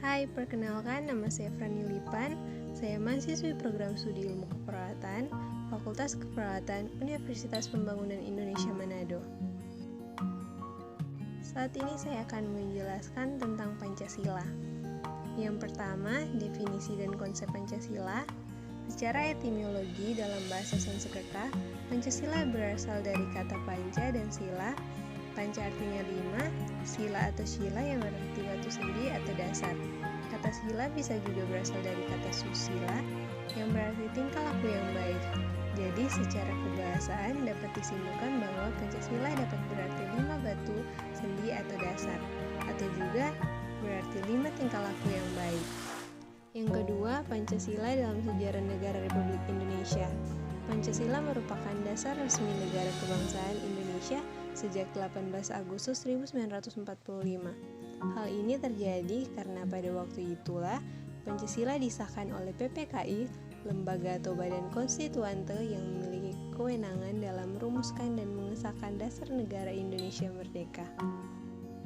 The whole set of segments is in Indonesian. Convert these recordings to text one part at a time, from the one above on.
Hai, perkenalkan nama saya Frani Lipan. Saya mahasiswi program studi ilmu keperawatan, Fakultas Keperawatan Universitas Pembangunan Indonesia Manado. Saat ini saya akan menjelaskan tentang Pancasila. Yang pertama, definisi dan konsep Pancasila. Secara etimologi dalam bahasa Sanskerta, Pancasila berasal dari kata panca dan sila. Panca artinya 5, sila atau shila yang berarti batu sendi atau dasar. Kata sila bisa juga berasal dari kata susila yang berarti tingkah laku yang baik. Jadi secara kebahasaan dapat disimpulkan bahwa Pancasila dapat berarti 5 batu sendi atau dasar, atau juga berarti 5 tingkah laku yang baik. Yang kedua, Pancasila dalam sejarah negara Republik Indonesia. Pancasila merupakan dasar resmi negara kebangsaan Indonesia sejak 18 Agustus 1945. Hal ini terjadi karena pada waktu itulah Pancasila disahkan oleh PPKI, lembaga atau badan konstituante yang memiliki kewenangan dalam merumuskan dan mengesahkan dasar negara Indonesia merdeka.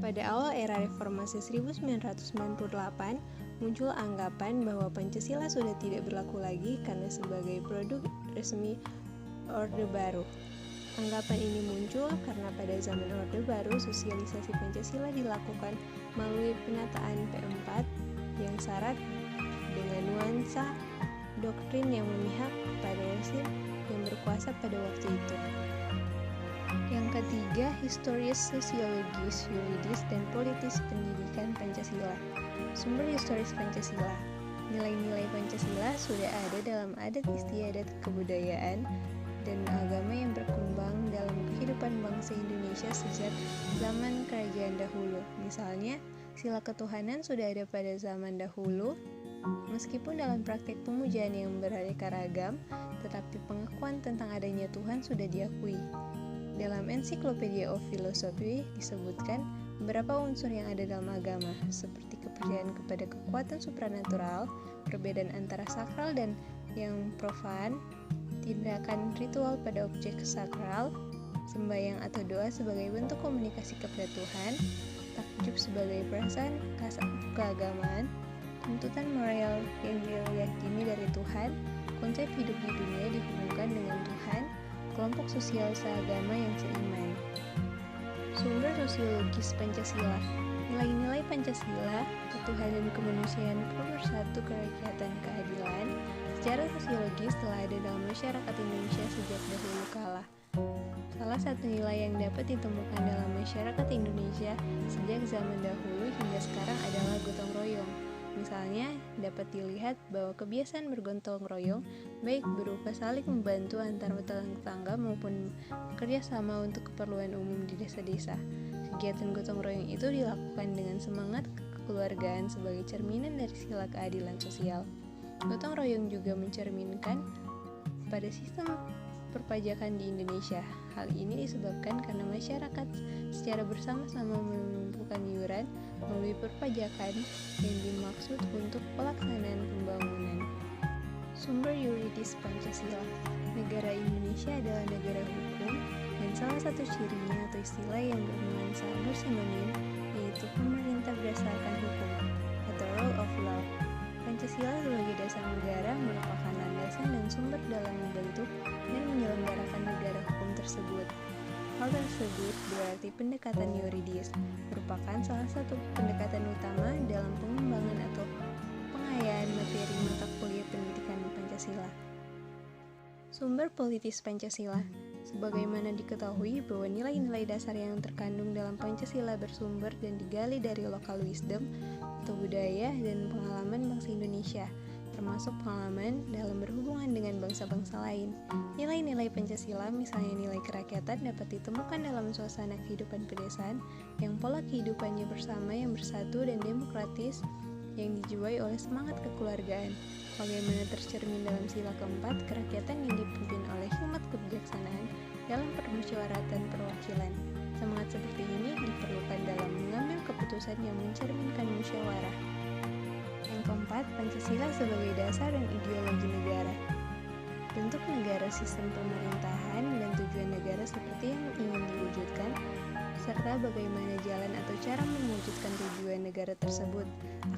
Pada awal era reformasi 1998, muncul anggapan bahwa Pancasila sudah tidak berlaku lagi karena sebagai produk resmi Orde Baru. Anggapan ini muncul karena pada zaman Orde Baru sosialisasi Pancasila dilakukan melalui penataan P4 yang syarat dengan nuansa doktrin yang memihak pada rezim yang berkuasa pada waktu itu. Yang ketiga, historis, sosiologis, yuridis, dan politis pendidikan Pancasila. Sumber historis Pancasila. Nilai-nilai Pancasila sudah ada dalam adat istiadat kebudayaan dan agama yang berkembang dalam kehidupan bangsa Indonesia sejak zaman kerajaan dahulu. Misalnya, sila ketuhanan sudah ada pada zaman dahulu, meskipun dalam praktik pemujaan yang beraneka ragam, tetapi pengakuan tentang adanya Tuhan sudah diakui. Dalam Encyclopedia of Philosophy disebutkan beberapa unsur yang ada dalam agama, seperti kepercayaan kepada kekuatan supranatural, perbedaan antara sakral dan yang profan, tindakan ritual pada objek sakral, sembahyang atau doa sebagai bentuk komunikasi kepada Tuhan, takjub sebagai perasaan keagamaan, tuntutan moral yang diyakini dari Tuhan, konsep hidup di dunia dihubungkan dengan Tuhan, kelompok sosial seagama yang seiman. Sumber sosiologis Pancasila. Nilai-nilai Pancasila, ketuhanan kemanusiaan, pemersatu kerakyatan, keadilan, secara sosiologis telah ada dalam masyarakat Indonesia sejak dahulu kala. Salah satu nilai yang dapat ditemukan dalam masyarakat Indonesia sejak zaman dahulu hingga sekarang adalah gotong royong. Misalnya, dapat dilihat bahwa kebiasaan bergotong royong baik berupa saling membantu antar tetangga maupun bekerja sama untuk keperluan umum di desa-desa. Kegiatan gotong royong itu dilakukan dengan semangat kekeluargaan sebagai cerminan dari sila keadilan sosial. Gotong royong juga mencerminkan pada sistem perpajakan di Indonesia. Hal ini disebabkan karena masyarakat secara bersama-sama mengumpulkan iuran melalui perpajakan yang dimaksud untuk pelaksanaan pembangunan. Sumber yuridis Pancasila. Negara Indonesia adalah negara hukum dan salah satu cirinya atau istilah yang bernuansa bersinonim yaitu pemerintah berdasarkan hukum atau rule of law. Pancasila sebagai dasar negara merupakan landasan dan sumber dalam membentuk dan menyelenggarakan negara hukum tersebut. Hal tersebut berarti pendekatan yuridis merupakan salah satu pendekatan utama dalam pengembangan atau pengayaan materi mata kuliah pendidikan Pancasila. Sumber politis Pancasila. Sebagaimana diketahui bahwa nilai-nilai dasar yang terkandung dalam Pancasila bersumber dan digali dari lokal wisdom atau budaya dan pengalaman bangsa Indonesia, termasuk pengalaman dalam berhubungan dengan bangsa-bangsa lain. Nilai-nilai Pancasila, misalnya nilai kerakyatan, dapat ditemukan dalam suasana kehidupan pedesaan yang pola kehidupannya bersama yang bersatu dan demokratis yang dijiwai oleh semangat kekeluargaan. Bagaimana tercermin dalam sila keempat, kerakyatan yang dipimpin oleh hikmat kebijaksanaan dalam permusyawaratan perwakilan. Semangat seperti ini diperlukan dalam mengambil keputusan yang mencerminkan musyawarah. Yang keempat, Pancasila sebagai dasar dan ideologi negara. Bentuk negara, sistem pemerintahan, dan tujuan negara seperti yang ingin diwujudkan, serta bagaimana jalan atau cara mewujudkan tujuan negara tersebut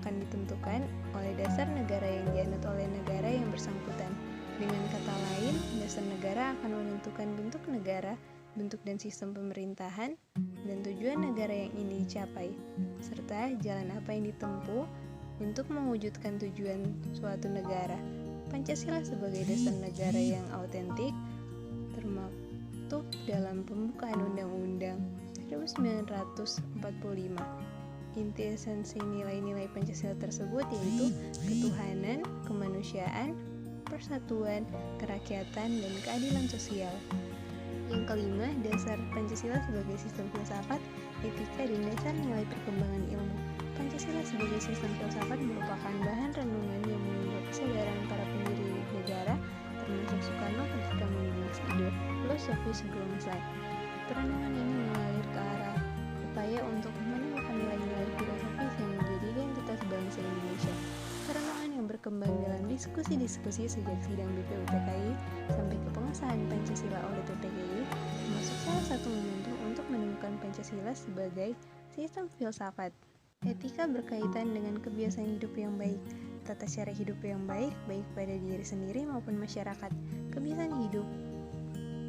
akan ditentukan oleh dasar negara yang dianut oleh negara yang bersangkutan. Dengan kata lain, dasar negara akan menentukan bentuk negara, bentuk dan sistem pemerintahan, dan tujuan negara yang ingin dicapai, serta jalan apa yang ditempuh untuk mewujudkan tujuan suatu negara. Pancasila sebagai dasar negara yang autentik termaktub dalam pembukaan Undang-Undang 1945. Inti esensi nilai-nilai Pancasila tersebut yaitu ketuhanan, kemanusiaan, persatuan, kerakyatan, dan keadilan sosial. Yang kelima, dasar Pancasila sebagai sistem filsafat, etika, dan dasar nilai perkembangan ilmu. Pancasila sebagai sistem filsafat merupakan bahan renungan yang menunjukkan kesadaran para pendiri negara, termasuk Soekarno ketika menulis ide filosofis bangsa. Perenungan ini mengalir ke arah upaya untuk menemukan nilai-nilai filosofis yang menjadi identitas bangsa Indonesia. Perenungan yang berkembang dalam diskusi-diskusi sejak sidang BPUPKI sampai ke pengesahan Pancasila oleh PPKI termasuk salah satu momentum untuk menemukan Pancasila sebagai sistem filsafat. Etika berkaitan dengan kebiasaan hidup yang baik, tata cara hidup yang baik, baik pada diri sendiri maupun masyarakat. Kebiasaan hidup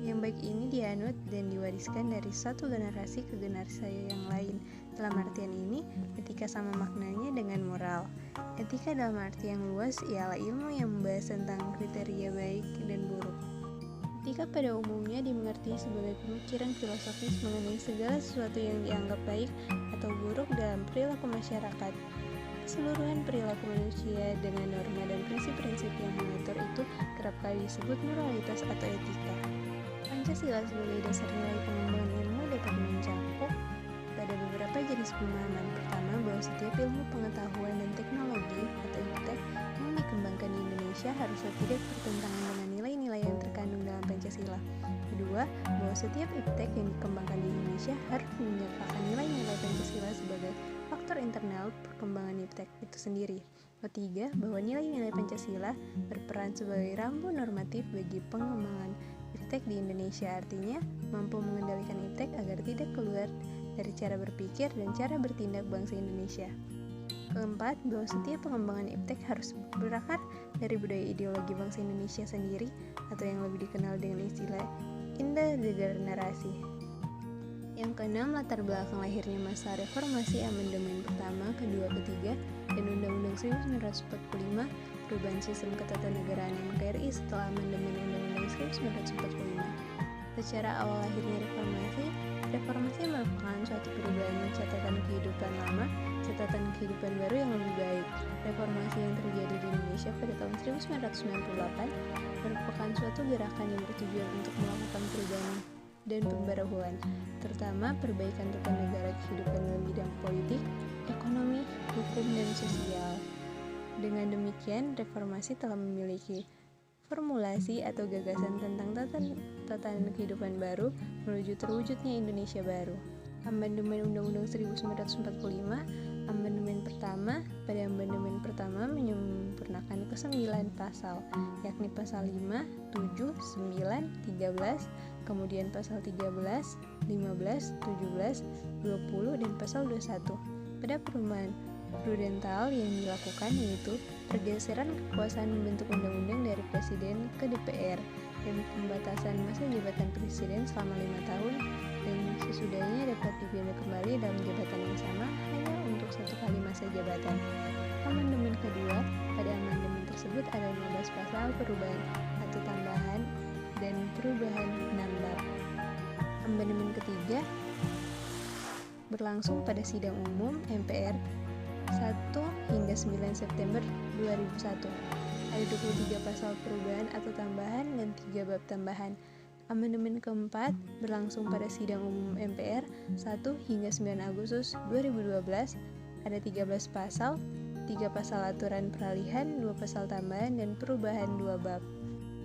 yang baik ini dianut dan diwariskan dari satu generasi ke generasi yang lain. Dalam artian ini, etika sama maknanya dengan moral. Etika dalam arti yang luas ialah ilmu yang membahas tentang kriteria baik dan buruk. Etika pada umumnya dimengerti sebagai pemikiran filosofis mengenai segala sesuatu yang dianggap baik atau buruk dalam perilaku masyarakat. Keseluruhan perilaku manusia dengan norma dan prinsip-prinsip yang mengatur itu kerap kali disebut moralitas atau etika. Pancasila sebagai dasar nilai pengembangan ilmu dapat mencakup pada beberapa jenis pemahaman. Pertama, bahwa setiap ilmu pengetahuan dan teknologi atau iptek yang dikembangkan di Indonesia haruslah tidak bertentangan dengan nilai-nilai yang terkandung dalam Pancasila. Kedua, bahwa setiap iptek yang dikembangkan di Indonesia harus menyertakan nilai-nilai Pancasila sebagai faktor internal perkembangan iptek itu sendiri. Ketiga, bahwa nilai-nilai Pancasila berperan sebagai rambu normatif bagi pengembangan iptek di Indonesia, artinya mampu mengendalikan iptek agar tidak keluar dari cara berpikir dan cara bertindak bangsa Indonesia. Keempat, bahwa setiap pengembangan iptek harus berakar dari budaya ideologi bangsa Indonesia sendiri atau yang lebih dikenal dengan istilah intergenerasi. Yang keenam, latar belakang lahirnya masa reformasi amandemen pertama, kedua, ketiga, dan Undang-Undang 1945, perubahan sistem ketatanegaraan NKRI setelah amandemen Undang-Undang 1945. Secara awal lahirnya reformasi merupakan suatu perubahan catatan kehidupan lama, catatan kehidupan baru yang lebih baik. Reformasi yang terjadi di Indonesia pada tahun 1998 merupakan suatu gerakan yang bertujuan untuk melakukan perubahan dan pembaruan, terutama perbaikan tata negara kehidupan dalam bidang politik, ekonomi, hukum, dan sosial. Dengan demikian, reformasi telah memiliki formulasi atau gagasan tentang tatanan kehidupan baru menuju terwujudnya Indonesia baru. Amandemen Undang-Undang 1945, amandemen pertama. Pada amandemen pertama menyempurnakan ke-9 pasal, yakni pasal 5, 7, 9, 13, kemudian pasal 13, 15, 17, 20, dan pasal 21. Pada perubahan prudental yang dilakukan yaitu pergeseran kekuasaan membentuk undang-undang dari Presiden ke DPR dan pembatasan masa jabatan Presiden selama 5 tahun dan sesudahnya dapat dipilih kembali dalam jabatan yang sama hanya untuk 1 kali masa jabatan. Amandemen kedua, pada amandemen tersebut ada 15 pasal perubahan atau tambahan dan perubahan 6 bab. Amandemen ketiga berlangsung pada sidang umum MPR 1 hingga 9 September 2001. Ada 23 pasal perubahan atau tambahan dan 3 bab tambahan. Amandemen keempat berlangsung pada sidang umum MPR 1 hingga 9 Agustus 2012. Ada 13 pasal, 3 pasal aturan peralihan, 2 pasal tambahan, dan perubahan 2 bab.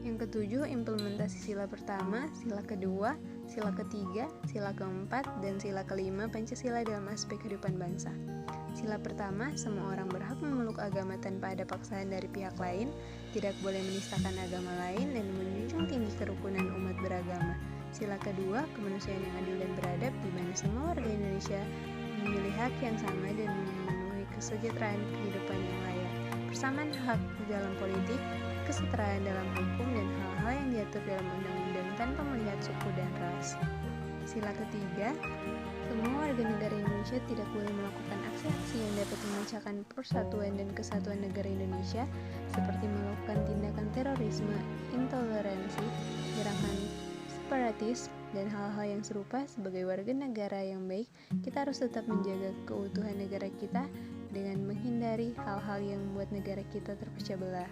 Yang ketujuh, implementasi sila pertama, sila kedua, sila ketiga, sila keempat, dan sila kelima Pancasila dalam aspek kehidupan bangsa. Sila pertama, semua orang berhak memeluk agama tanpa ada paksaan dari pihak lain, tidak boleh menistakan agama lain, dan menjunjung tinggi kerukunan umat beragama. Sila kedua, kemanusiaan yang adil dan beradab, di mana semua warga Indonesia memiliki hak yang sama dan memenuhi kesejahteraan kehidupan yang layak. Persamaan hak dalam politik, kesetaraan dalam hukum, dan hal-hal yang diatur dalam undang-undang tanpa melihat suku dan ras. Sila ketiga, semua warga negara Indonesia tidak boleh melakukan aksi-aksi yang dapat memecahkan persatuan dan kesatuan negara Indonesia, seperti melakukan tindakan terorisme, intoleransi, gerakan separatis, dan hal-hal yang serupa. Sebagai warga negara yang baik, kita harus tetap menjaga keutuhan negara kita dengan menghindari hal-hal yang membuat negara kita terpecah belah.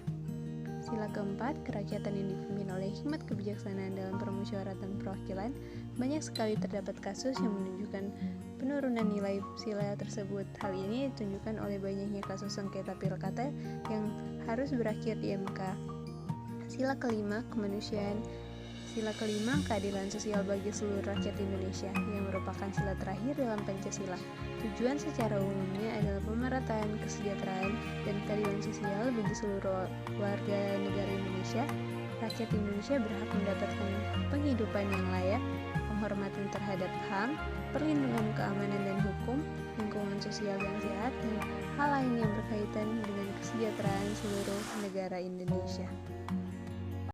Sila keempat, kerakyatan yang dipimpin oleh hikmat kebijaksanaan dalam permusyawaratan perwakilan. Banyak sekali terdapat kasus yang menunjukkan penurunan nilai sila tersebut. Hal ini ditunjukkan oleh banyaknya kasus sengketa pilkada yang harus berakhir di MK. Sila kelima, kemanusiaan. Sila kelima, keadilan sosial bagi seluruh rakyat Indonesia, yang merupakan sila terakhir dalam Pancasila. Tujuan secara umumnya adalah pemerataan kesejahteraan dan keadilan sosial bagi seluruh warga negara Indonesia. Rakyat Indonesia berhak mendapatkan penghidupan yang layak, penghormatan terhadap HAM, perlindungan keamanan dan hukum, lingkungan sosial yang sehat, dan hal lain yang berkaitan dengan kesejahteraan seluruh negara Indonesia.